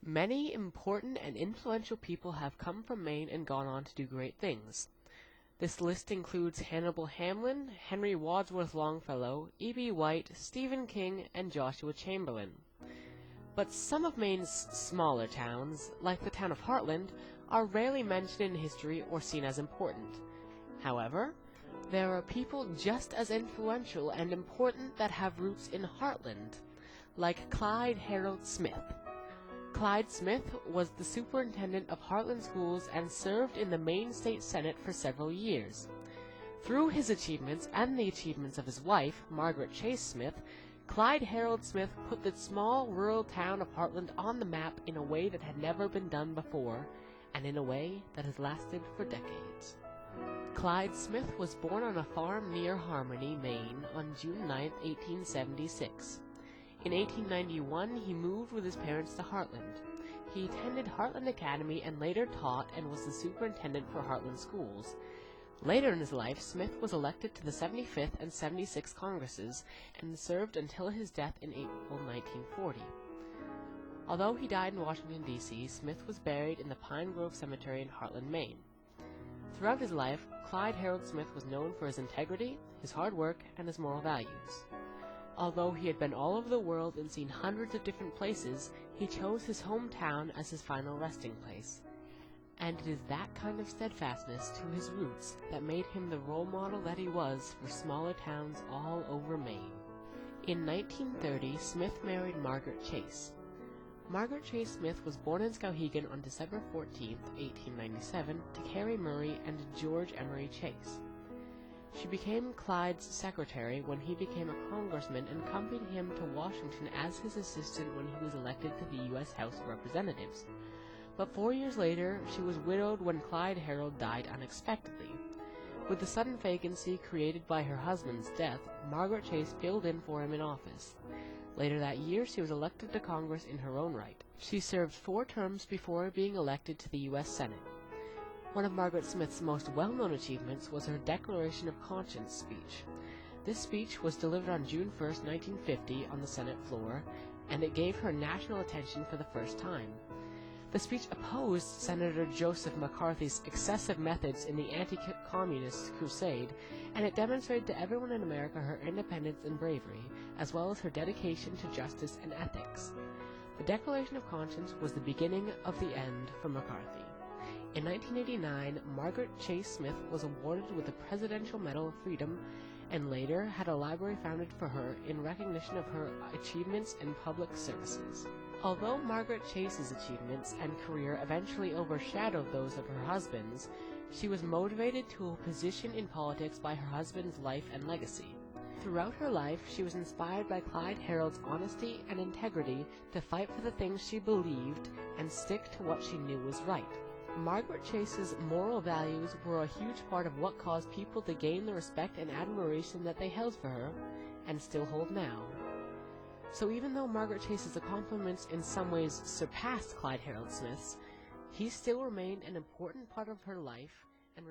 Many important and influential people have come from Maine and gone on to do great things. This list includes Hannibal Hamlin, Henry Wadsworth Longfellow, E.B. White, Stephen King, and Joshua Chamberlain. But some of Maine's smaller towns, like the town of Hartland, are rarely mentioned in history or seen as important. However, there are people just as influential and important that have roots in Hartland, like Clyde Harold Smith. Clyde Smith was the superintendent of Hartland Schools and served in the Maine State Senate for several years. Through his achievements and the achievements of his wife, Margaret Chase Smith, Clyde Harold Smith put the small rural town of Hartland on the map in a way that had never been done before, and in a way that has lasted for decades. Clyde Smith was born on a farm near Harmony, Maine, on June 9, 1876. In 1891, he moved with his parents to Hartland. He attended Hartland Academy and later taught and was the superintendent for Hartland Schools. Later in his life, Smith was elected to the 75th and 76th Congresses and served until his death in April 1940. Although he died in Washington, D.C., Smith was buried in the Pine Grove Cemetery in Hartland, Maine. Throughout his life, Clyde Harold Smith was known for his integrity, his hard work, and his moral values. Although he had been all over the world and seen hundreds of different places, he chose his hometown as his final resting place. And it is that kind of steadfastness to his roots that made him the role model that he was for smaller towns all over Maine. In 1930, Smith married Margaret Chase. Margaret Chase Smith was born in Skowhegan on December 14, 1897, to Carrie Murray and George Emery Chase. She became Clyde's secretary when he became a congressman and accompanied him to Washington as his assistant when he was elected to the U.S. House of Representatives. But 4 years later, she was widowed when Clyde Harold died unexpectedly. With the sudden vacancy created by her husband's death, Margaret Chase filled in for him in office. Later that year, she was elected to Congress in her own right. She served 4 terms before being elected to the U.S. Senate. One of Margaret Smith's most well-known achievements was her Declaration of Conscience speech. This speech was delivered on June 1, 1950, on the Senate floor, and it gave her national attention for the first time. The speech opposed Senator Joseph McCarthy's excessive methods in the anti-communist crusade, and it demonstrated to everyone in America her independence and bravery, as well as her dedication to justice and ethics. The Declaration of Conscience was the beginning of the end for McCarthy. In 1989, Margaret Chase Smith was awarded with the Presidential Medal of Freedom and later had a library founded for her in recognition of her achievements in public services. Although Margaret Chase's achievements and career eventually overshadowed those of her husband's, she was motivated to a position in politics by her husband's life and legacy. Throughout her life, she was inspired by Clyde Harold's honesty and integrity to fight for the things she believed and stick to what she knew was right. Margaret Chase's moral values were a huge part of what caused people to gain the respect and admiration that they held for her, and still hold now. So even though Margaret Chase's accomplishments in some ways surpassed Clyde Harold Smith's, he still remained an important part of her life and